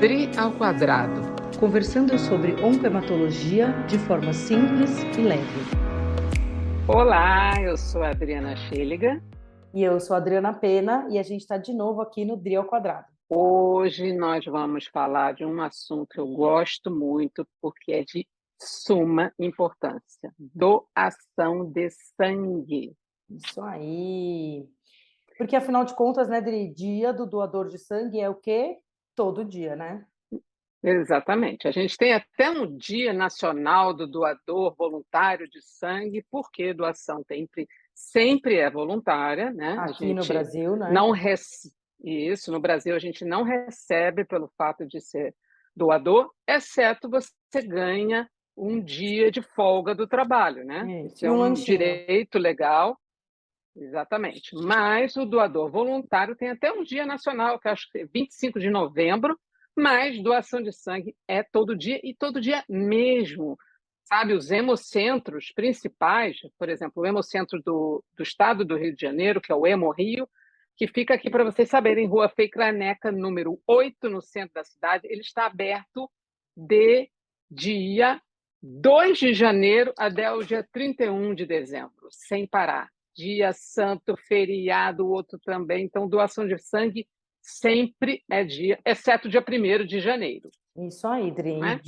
Dri ao quadrado. Conversando sobre oncohematologia de forma simples e leve. Olá, eu sou a Adriana Schelliga. E eu sou a Adriana Pena e a gente está de novo aqui no Dri ao quadrado. Hoje nós vamos falar de um assunto que eu gosto muito porque é de suma importância: doação de sangue. Isso aí. Porque afinal de contas, né, Dri, dia do doador de sangue é o quê? Todo dia, né? Exatamente. A gente tem até um Dia Nacional do Doador Voluntário de Sangue, porque doação sempre é voluntária, né? A Aqui no gente Brasil, né? não recebe isso, no Brasil a gente não recebe pelo fato de ser doador, exceto você ganha um dia de folga do trabalho, né? Isso. Isso E é um um lanchinho. direito legal, exatamente. Mas o doador voluntário tem até um dia nacional, que acho que é 25 de novembro, mas doação de sangue é todo dia e todo dia mesmo. Sabe, os hemocentros principais, por exemplo, o hemocentro do estado do Rio de Janeiro, que é o Hemorrio, que fica aqui para vocês saberem, Rua Frei Caneca, número 8, no centro da cidade, ele está aberto de dia 2 de janeiro até o dia 31 de dezembro, sem parar. Dia santo, feriado, outro também. Então, doação de sangue sempre é dia, exceto dia 1º de janeiro. Isso aí, Não Dri. é?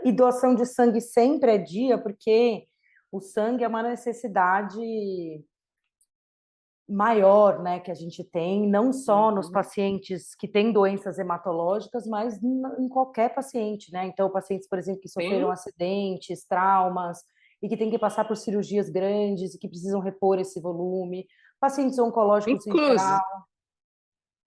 E doação de sangue sempre é dia, porque o sangue é uma necessidade maior, né, que a gente tem, não só nos Uhum. pacientes que têm doenças hematológicas, mas em qualquer paciente, né? Então, pacientes, por exemplo, que sofreram Sim, acidentes, traumas, e que têm que passar por cirurgias grandes e que precisam repor esse volume, pacientes oncológicos em inclusive, geral.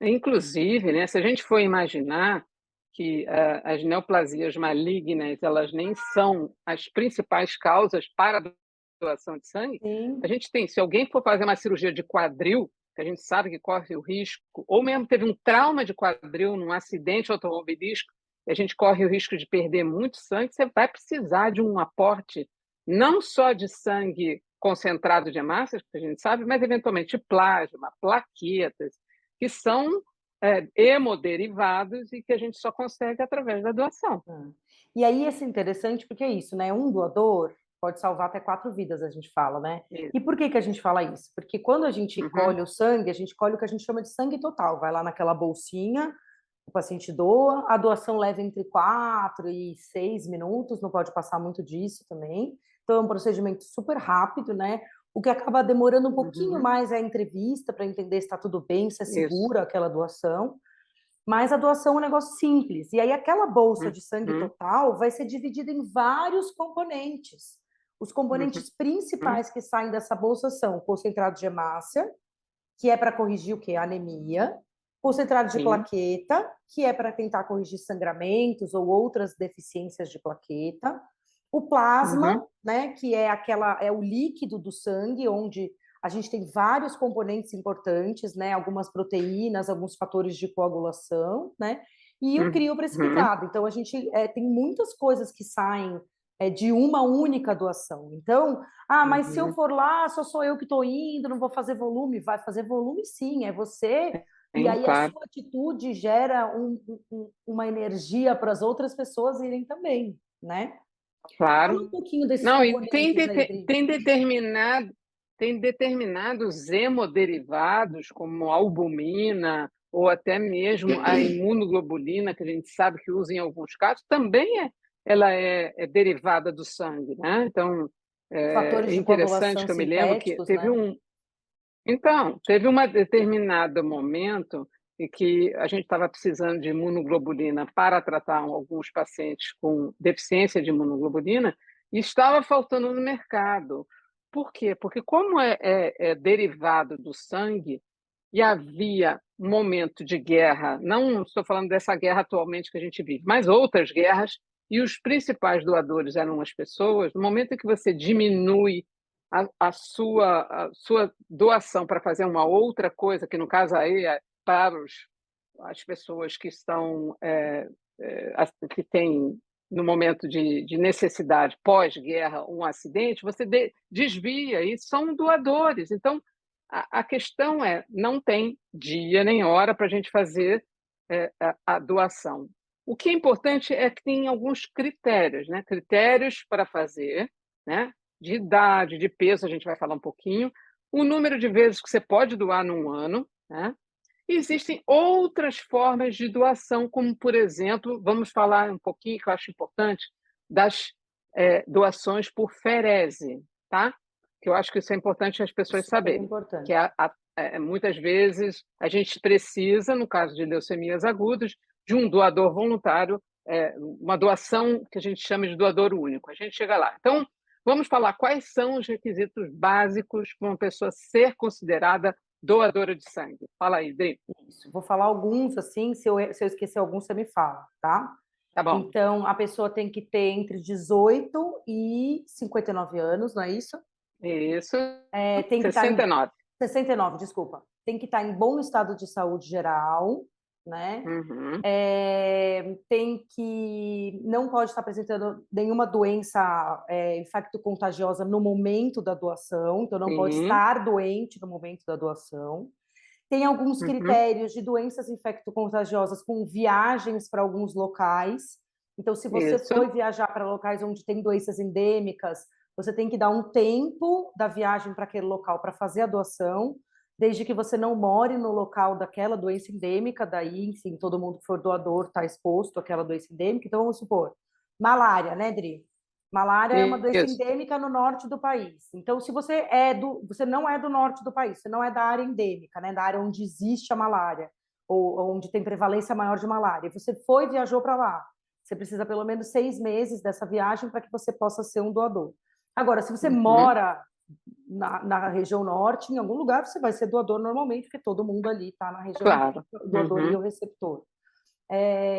inclusive, né, se a gente for imaginar que as neoplasias malignas elas nem são as principais causas para a doação de sangue, a Sim, gente tem, se alguém for fazer uma cirurgia de quadril, que a gente sabe que corre o risco, ou mesmo teve um trauma de quadril num acidente automobilístico, e a gente corre o risco de perder muito sangue, você vai precisar de um aporte não só de sangue concentrado de hemácias, que a gente sabe, mas eventualmente plasma, plaquetas, que são hemoderivados e que a gente só consegue através da doação. é. E aí, é interessante porque é isso, né? Um doador pode salvar até 4 vidas, a gente fala, né? Isso. E por que que a gente fala isso? Porque quando a gente Uhum, colhe o sangue, a gente colhe o que a gente chama de sangue total. Vai lá naquela bolsinha, o paciente doa, a doação leva entre 4 e 6 minutos, não pode passar muito disso também. Então, é um procedimento super rápido, né? O que acaba demorando um pouquinho uhum, mais é a entrevista para entender se está tudo bem, se é isso. segura aquela doação. Mas a doação é um negócio simples. E aí aquela bolsa de sangue Uhum, total vai ser dividida em vários componentes. Os uhum, componentes principais que saem dessa bolsa são concentrado de hemácia, que é para corrigir o quê? A anemia, concentrado de sim. plaqueta, que é para tentar corrigir sangramentos ou outras deficiências de plaqueta, o plasma, Uhum, né, que é aquela é o líquido do sangue onde a gente tem vários componentes importantes, né, algumas proteínas, alguns fatores de coagulação, né, e o uhum, crioprecipitado. Então a gente tem muitas coisas que saem de uma única doação. Então, mas se eu uhum. for lá, só sou eu que estou indo, não vou fazer volume. Vai fazer volume sim, é você. E Sim, aí a claro, sua atitude gera uma energia para as outras pessoas irem também, né? Fala claro. um pouquinho desses Não, e tem, componentes aí, Dri. tem determinados hemoderivados, como a albumina, ou até mesmo a imunoglobulina, que a gente sabe que usa em alguns casos, também ela é derivada do sangue, né? Então, Fatores é de interessante coagulação que eu me lembro que sintéticos, né? teve um determinado momento em que a gente estava precisando de imunoglobulina para tratar alguns pacientes com deficiência de imunoglobulina e estava faltando no mercado. Por quê? Porque como é derivado do sangue e havia um momento de guerra, não estou falando dessa guerra atualmente que a gente vive, mas outras guerras, e os principais doadores eram as pessoas, no momento em que você diminui a sua doação para fazer uma outra coisa, que no caso aí é para as pessoas que estão que têm no momento de necessidade pós-guerra um acidente, você desvia e são doadores. Então a questão é não tem dia nem hora para a gente fazer a doação. O que é importante é que tem alguns critérios, né? Critérios para fazer, né? De idade, de peso, a gente vai falar um pouquinho, o número de vezes que você pode doar num ano, né? E existem outras formas de doação, como, por exemplo, vamos falar um pouquinho, que eu acho importante, das doações por ferese, tá? Que eu acho que isso é importante as pessoas Super saberem, que importante. muitas vezes a gente precisa, no caso de leucemias agudas, de um doador voluntário, uma doação que a gente chama de doador único. A gente chega lá. Então, vamos falar quais são os requisitos básicos para uma pessoa ser considerada doadora de sangue. Fala aí, Dri. Isso. Vou falar alguns, assim, se eu esquecer algum, você me fala, tá? Tá bom. Então, a pessoa tem que ter entre 18 e 59 anos, não é isso? Isso. Tem que estar em 69. 69, desculpa. Tem que estar em bom estado de saúde geral, né? Uhum. Tem que não pode estar apresentando nenhuma doença infecto-contagiosa no momento da doação, então não pode Sim. estar doente no momento da doação. Tem alguns Uhum. critérios de doenças infecto-contagiosas com viagens para alguns locais. Então, se você Isso. for viajar para locais onde tem doenças endêmicas, você tem que dar um tempo da viagem para aquele local para fazer a doação, desde que você não more no local daquela doença endêmica, daí, enfim, todo mundo que for doador está exposto àquela doença endêmica. Então, vamos supor, malária, né, Dri? Malária é uma doença Isso. endêmica no norte do país. Então, se você não é do norte do país, você não é da área endêmica, né, da área onde existe a malária, ou onde tem prevalência maior de malária, e você foi e viajou para lá, você precisa pelo menos 6 meses dessa viagem para que você possa ser um doador. Agora, se você Uhum. mora na região norte, em algum lugar, você vai ser doador normalmente, porque todo mundo ali está na região Claro. endêmica, o doador e Uhum. o receptor.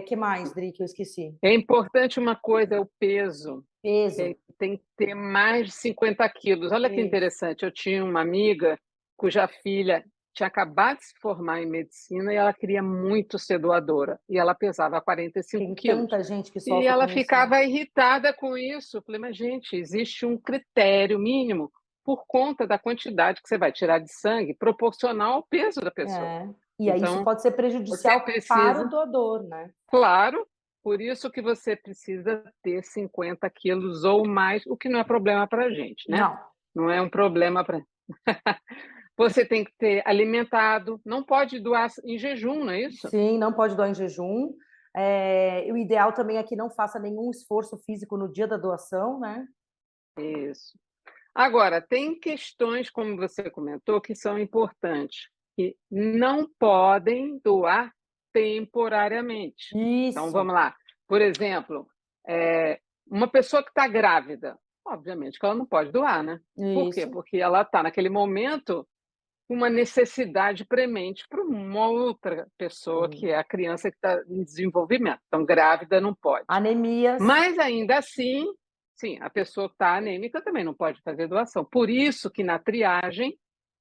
Que mais, Dri, que eu esqueci? É importante uma coisa, é o peso. Peso. Tem que ter mais de 50 quilos. Olha que Isso. interessante, eu tinha uma amiga cuja filha tinha acabado de se formar em medicina e ela queria muito ser doadora, e ela pesava 45 Tem quilos. tanta gente que E sofre ela com isso, né? ficava irritada com isso. Eu falei, mas, gente, existe um critério mínimo por conta da quantidade que você vai tirar de sangue proporcional ao peso da pessoa. E aí isso Então, pode ser você prejudicial para o precisa, doador, né? claro, por isso que você precisa ter 50 quilos ou mais, o que não é problema para a gente, né? Não. Não é um problema para. Você tem que ter alimentado, não pode doar em jejum, não é isso? Sim, não pode doar em jejum. O ideal também é que não faça nenhum esforço físico no dia da doação, né? Isso. Agora, tem questões, como você comentou, que são importantes, que não podem doar temporariamente. Então, Isso, vamos lá. Por exemplo, uma pessoa que está grávida, obviamente que ela não pode doar, né? Por quê? isso. Porque ela está, naquele momento, com uma necessidade premente para uma outra pessoa, que Sim. é a criança que está em desenvolvimento. Então, grávida não pode. Anemias. Mas ainda assim, sim, a pessoa que está anêmica também não pode fazer doação. Por isso que na triagem,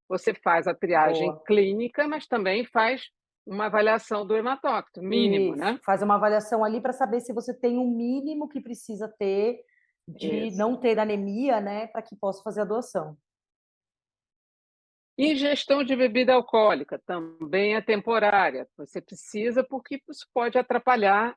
você faz a triagem Boa. clínica, mas também faz uma avaliação do hematócrito, mínimo, Isso. né? Faz uma avaliação ali para saber se você tem o mínimo que precisa ter de Isso. não ter anemia, né, para que possa fazer a doação. Ingestão de bebida alcoólica também é temporária. Você precisa, porque isso pode atrapalhar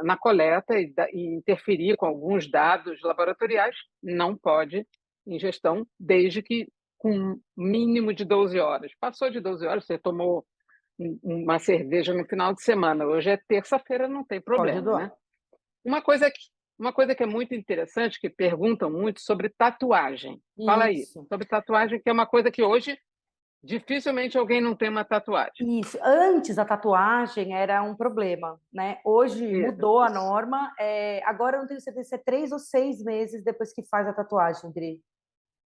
na coleta e interferir com alguns dados laboratoriais. Não pode ingestão, desde que com mínimo de 12 horas. Passou de 12 horas, você tomou uma cerveja no final de semana. Hoje é terça-feira, não tem Pode problema, doar. né? Uma coisa que é muito interessante, que perguntam muito sobre tatuagem. Fala aí, Isso. sobre tatuagem, que é uma coisa que hoje dificilmente alguém não tem uma tatuagem. Isso. Antes a tatuagem era um problema, né? Hoje mudou a Isso. norma. Agora eu não tenho certeza se é 3 ou 6 meses depois que faz a tatuagem, Dri.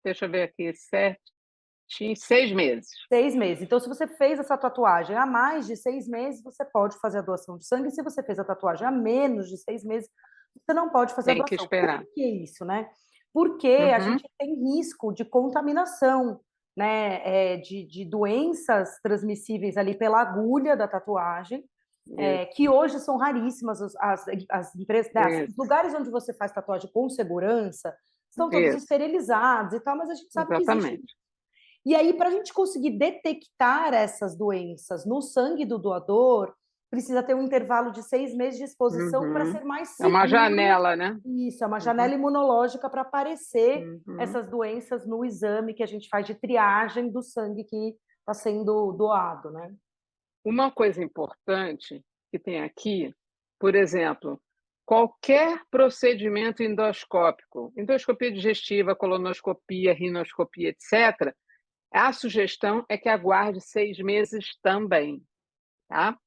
Deixa eu ver aqui, certinho, 6 meses. 6 meses. Então, se você fez essa tatuagem há mais de 6 meses, você pode fazer a doação de sangue. Se você fez a tatuagem há menos de 6 meses, você não pode fazer a Tem que doação. Por esperar. que isso, né? Porque a Uhum. gente tem risco de contaminação, né? De doenças transmissíveis ali pela agulha da tatuagem, que Isso, hoje são raríssimas. As empresas, né, os isso, lugares onde você faz tatuagem com segurança estão todos isso, esterilizados e tal, mas a gente sabe que existe. exatamente. E aí, para a gente conseguir detectar essas doenças no sangue do doador, precisa ter um intervalo de 6 meses de exposição para Uhum. ser mais É uma seguro. janela, né? Isso, é uma janela Uhum, imunológica para aparecer uhum. essas doenças no exame que a gente faz de triagem do sangue que está sendo doado, né. Uma coisa importante que tem aqui, por exemplo, qualquer procedimento endoscópico, endoscopia digestiva, colonoscopia, rinoscopia, etc., a sugestão é que aguarde 6 meses também, tá?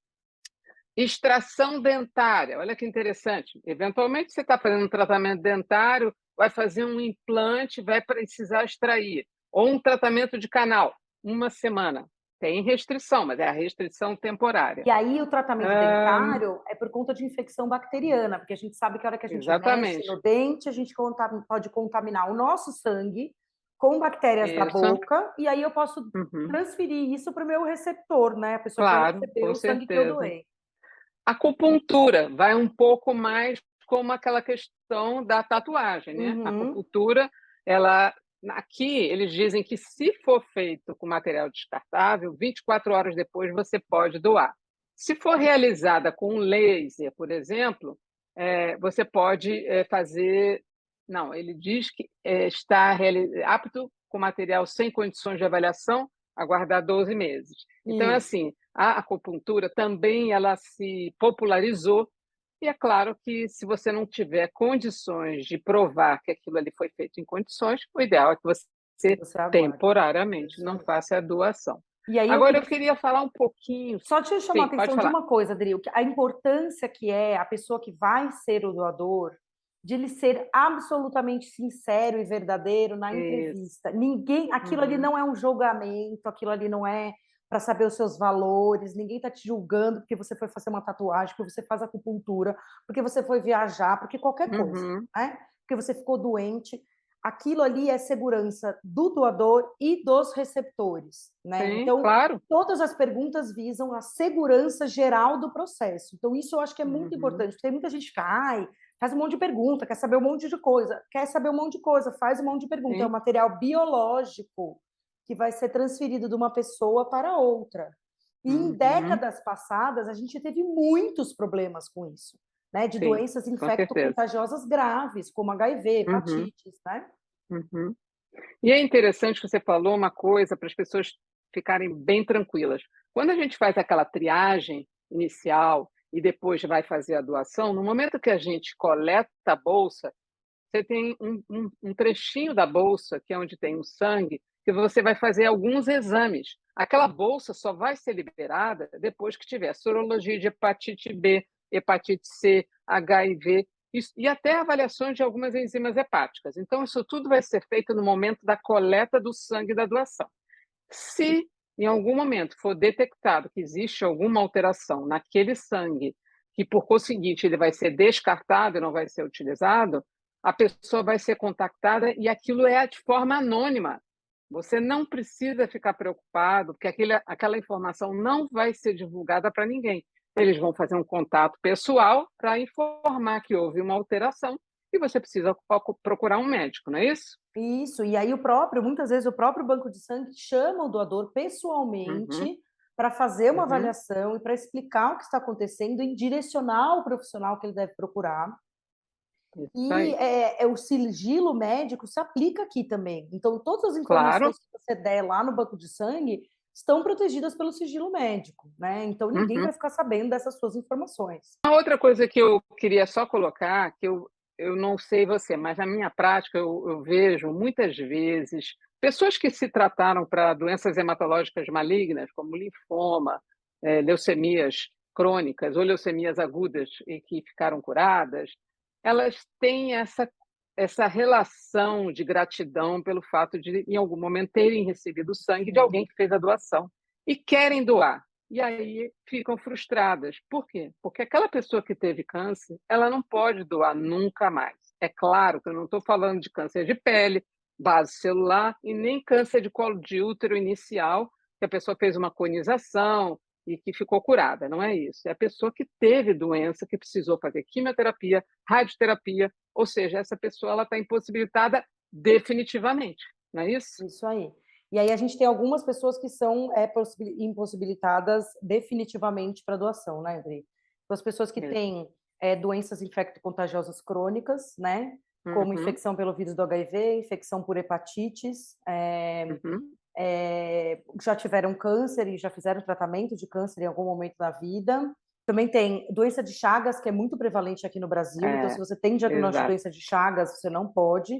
Extração dentária, olha que interessante. Eventualmente, você está fazendo um tratamento dentário, vai fazer um implante, vai precisar extrair, ou um tratamento de canal, 1 semana. Tem restrição, mas é a restrição temporária. E aí o tratamento Hã, dentário é por conta de infecção bacteriana, porque a gente sabe que a hora que a gente mexe exatamente. no dente, a gente pode contaminar o nosso sangue com bactérias da Isso. boca, e aí eu posso Uhum. transferir isso para o meu receptor, né, a pessoa que vai Claro, receber com o sangue que eu certeza. doei. Acupuntura vai um pouco mais como aquela questão da tatuagem, né. A Uhum. acupuntura, ela aqui eles dizem que se for feito com material descartável, 24 horas depois você pode doar. Se for realizada com um laser, por exemplo, você pode, fazer não, ele diz que, está apto com material sem condições de avaliação, aguardar 12 meses. Então é Isso. assim, a acupuntura também ela se popularizou e é claro que se você não tiver condições de provar que aquilo ali foi feito em condições, o ideal é que Que você você aguarde. temporariamente Isso não aí. faça a doação. E aí eu Agora eu queria queria falar um pouquinho. só te chamar a Sim, pode atenção de falar. uma coisa, Adri, a importância que é a pessoa que vai ser o doador, de ele ser absolutamente sincero e verdadeiro na Isso. entrevista. Ninguém, aquilo ali Uhum, não é um julgamento, aquilo ali não é para saber os seus valores, ninguém está te julgando porque você foi fazer uma tatuagem, porque você faz acupuntura, porque você foi viajar, porque qualquer coisa, uhum. né? Porque você ficou doente. Aquilo ali é segurança do doador e dos receptores, né? Sim, Então, claro. todas as perguntas visam a segurança geral do processo. Então, isso eu acho que é muito Uhum, importante, porque tem muita gente que ai, faz um monte de pergunta, quer saber um monte de coisa, quer saber um monte de coisa, faz um monte de pergunta. É um sim. material biológico que vai ser transferido de uma pessoa para outra. E em Uhum, décadas passadas, a gente teve muitos problemas com isso, né? De sim, doenças com certeza. infecto-contagiosas graves, como HIV, Uhum, hepatites, né? uhum. E é interessante que você falou uma coisa para as pessoas ficarem bem tranquilas. Quando a gente faz aquela triagem inicial e depois vai fazer a doação, no momento que a gente coleta a bolsa, você tem um trechinho da bolsa, que é onde tem o sangue, que você vai fazer alguns exames. Aquela bolsa só vai ser liberada depois que tiver sorologia de hepatite B, hepatite C, HIV, e até avaliações de algumas enzimas hepáticas. Então, isso tudo vai ser feito no momento da coleta do sangue da doação. Se em algum momento for detectado que existe alguma alteração naquele sangue, que por conseguinte ele vai ser descartado e não vai ser utilizado, a pessoa vai ser contactada e aquilo é de forma anônima. Você não precisa ficar preocupado, porque aquela informação não vai ser divulgada para ninguém. Eles vão fazer um contato pessoal para informar que houve uma alteração e você precisa procurar um médico, não é isso? Isso, e aí muitas vezes o próprio banco de sangue chama o doador Uhum, pessoalmente para fazer uma uhum, avaliação e para explicar o que está acontecendo e direcionar o profissional que ele deve procurar. isso E, aí. o sigilo médico se aplica aqui também. Então todas as Claro. informações que você der lá no banco de sangue estão protegidas pelo sigilo médico, né, então ninguém Uhum. vai ficar sabendo dessas suas informações. Uma outra coisa que eu queria só colocar, que eu não sei você, mas na minha prática eu vejo muitas vezes pessoas que se trataram para doenças hematológicas malignas, como linfoma, leucemias crônicas ou leucemias agudas e que ficaram curadas, elas têm essa relação de gratidão pelo fato de, em algum momento, terem recebido sangue de Sim. alguém que fez a doação e querem doar. E aí ficam frustradas. Por quê? Porque aquela pessoa que teve câncer, ela não pode doar nunca mais. É claro que eu não estou falando de câncer de pele, base celular e nem câncer de colo de útero inicial, que a pessoa fez uma conização e que ficou curada. Não é isso. É a pessoa que teve doença, que precisou fazer quimioterapia, radioterapia, ou seja, essa pessoa ela está impossibilitada definitivamente. Não é isso? Isso aí. E aí a gente tem algumas pessoas que são impossibilitadas definitivamente para doação, né, Adri? Então, as pessoas que Isso. têm doenças infecto-contagiosas crônicas, né, como Uhum, infecção pelo vírus do HIV, infecção por hepatites, uhum. já tiveram câncer e já fizeram tratamento de câncer em algum momento da vida. Também tem doença de Chagas, que é muito prevalente aqui no Brasil. Então, se É, você tem diagnóstico de exato. doença de Chagas, você não pode.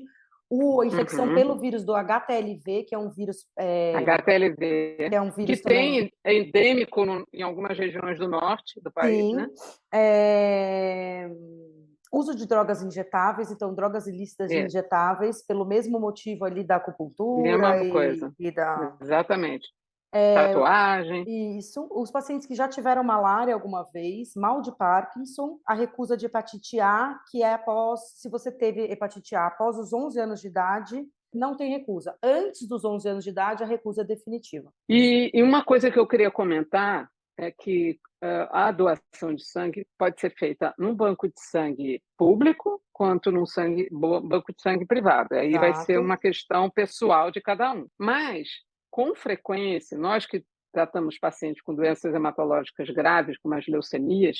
A infecção Uhum. pelo vírus do HTLV, que HTLV, é um que vírus também. tem, é endêmico em algumas regiões do norte do país, Sim. né? Uso de drogas injetáveis, então drogas ilícitas É, injetáveis, pelo mesmo motivo ali da acupuntura mesma coisa. e da. Exatamente. Tatuagem. Isso. Os pacientes que já tiveram malária alguma vez, mal de Parkinson, a recusa de hepatite A, que é se você teve hepatite A após os 11 anos de idade, não tem recusa. Antes dos 11 anos de idade, a recusa é definitiva. E uma coisa que eu queria comentar é que a doação de sangue pode ser feita num banco de sangue público, quanto num banco de sangue privado. Aí vai ser Exato. uma questão pessoal de cada um. Mas, com frequência, nós que tratamos pacientes com doenças hematológicas graves, como as leucemias,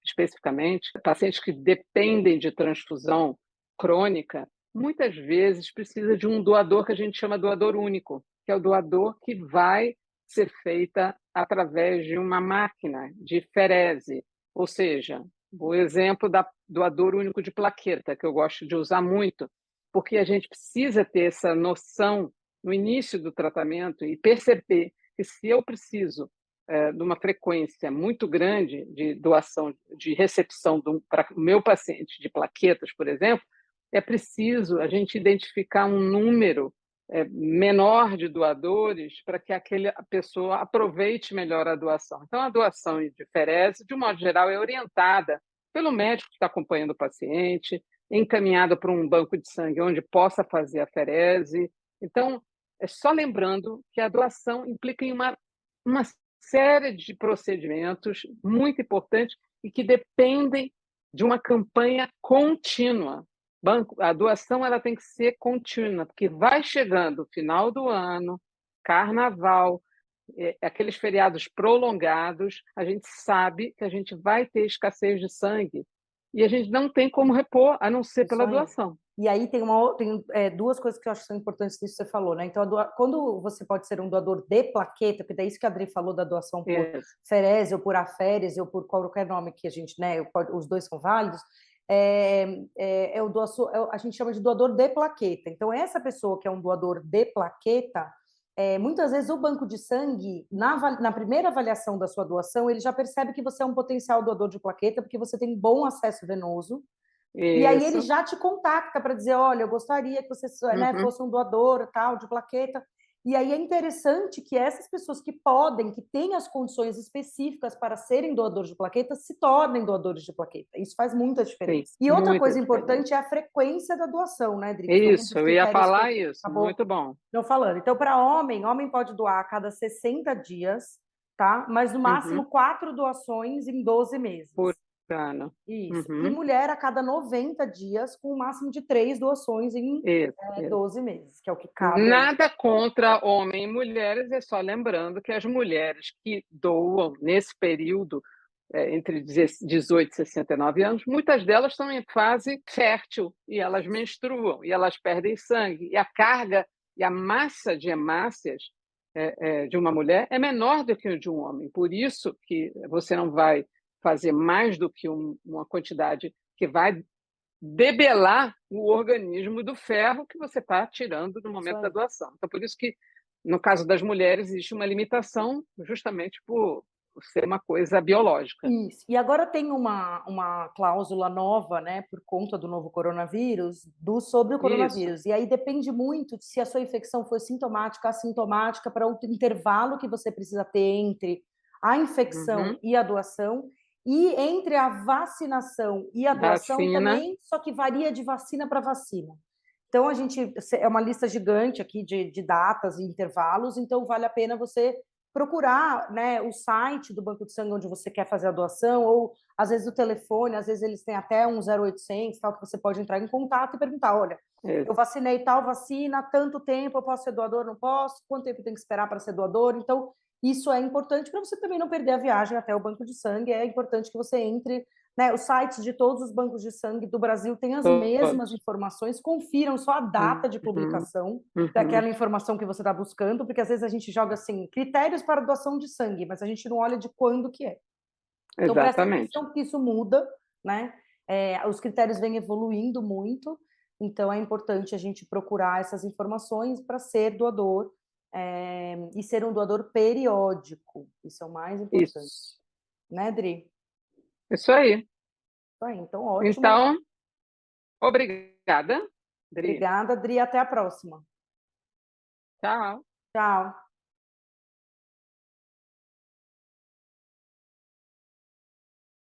especificamente, pacientes que dependem de transfusão crônica, muitas vezes precisa de um doador que a gente chama doador único, que é o doador que vai ser feita através de uma máquina de ferese, ou seja, o exemplo da doador único de plaqueta, que eu gosto de usar muito, porque a gente precisa ter essa noção no início do tratamento e perceber que se eu preciso de uma frequência muito grande de doação, de recepção para o meu paciente de plaquetas, por exemplo, é preciso a gente identificar um número menor de doadores para que a pessoa aproveite melhor a doação. Então, a doação de ferese, de um modo geral, é orientada pelo médico que está acompanhando o paciente, encaminhada para um banco de sangue onde possa fazer a ferese. Então, é só lembrando que a doação implica em uma série de procedimentos muito importantes e que dependem de uma campanha contínua. A doação ela tem que ser contínua, porque vai chegando o final do ano, carnaval, aqueles feriados prolongados, a gente sabe que a gente vai ter escassez de sangue e a gente não tem como repor, a não ser Isso pela aí. doação. E aí duas coisas que eu acho que são importantes nisso que você falou, né? Então, quando você pode ser um doador de plaqueta, porque daí isso que a Adri falou da doação por Isso. ferese ou por aférese ou por qualquer nome que a gente, né? Os dois são válidos. A gente chama de doador de plaqueta. Então, essa pessoa que é um doador de plaqueta, muitas vezes o banco de sangue, na primeira avaliação da sua doação, ele já percebe que você é um potencial doador de plaqueta, porque você tem bom acesso venoso. E aí ele Isso. já te contacta para dizer, olha, eu gostaria que você, né, Uhum. fosse um doador tal de plaqueta. E aí é interessante que essas pessoas que podem, que têm as condições específicas para serem doadores de plaqueta, se tornem doadores de plaqueta. Isso faz muita Sim, diferença. E outra muita coisa diferença. importante é a frequência da doação, né, Adri? Que foi um Isso, dos eu ia critérios que falar eu isso. acabou Muito bom. não falando. Então, para homem pode doar a cada 60 dias, tá? Mas no máximo Uhum. 4 doações em 12 Por meses. ano. Isso. E Uhum. mulher a cada 90 dias, com o máximo de 3 doações em Isso, isso. 12 meses, que é o que cabe aí. Nada contra homem e mulheres, é só lembrando que as mulheres que doam nesse período, entre 18 e 69 anos, muitas delas estão em fase fértil e elas menstruam e elas perdem sangue. E a carga e a massa de hemácias de uma mulher é menor do que o de um homem. Por isso que você não vai fazer mais do que uma quantidade que vai debelar o organismo do ferro que você está tirando no Isso momento da aí. doação. Então, por isso que, no caso das mulheres, existe uma limitação justamente por ser uma coisa biológica. Isso. E agora tem uma cláusula nova, né, por conta do novo coronavírus, sobre o Isso. coronavírus. E aí depende muito de se a sua infecção foi sintomática, assintomática, para o intervalo que você precisa ter entre a infecção Uhum. e a doação, e entre a vacinação e a doação Vacina. também, só que varia de vacina para vacina. Então, é uma lista gigante aqui de datas e intervalos, então vale a pena você procurar, né, o site do banco de sangue onde você quer fazer a doação, ou às vezes o telefone, às vezes eles têm até um 0800, tal, que você pode entrar em contato e perguntar: olha, eu vacinei tal vacina, há tanto tempo, eu posso ser doador, não posso? Quanto tempo tem que esperar para ser doador? Então, isso é importante para você também não perder a viagem até o banco de sangue. É importante que você entre, né, os sites de todos os bancos de sangue do Brasil têm as mesmas Todos. informações, confiram só a data de Uhum, publicação uhum. daquela informação que você está buscando, porque às vezes a gente joga assim, critérios para doação de sangue, mas a gente não olha de quando que é. Então presta Exatamente. atenção porque isso muda, né? Os critérios vêm evoluindo muito, então é importante a gente procurar essas informações para ser doador, e ser um doador periódico. Isso é o mais importante, Isso. né, Dri? Isso aí. Isso aí, então ótimo. Então, obrigada, Dri. Obrigada, Dri. Até a próxima. Tchau. Tchau.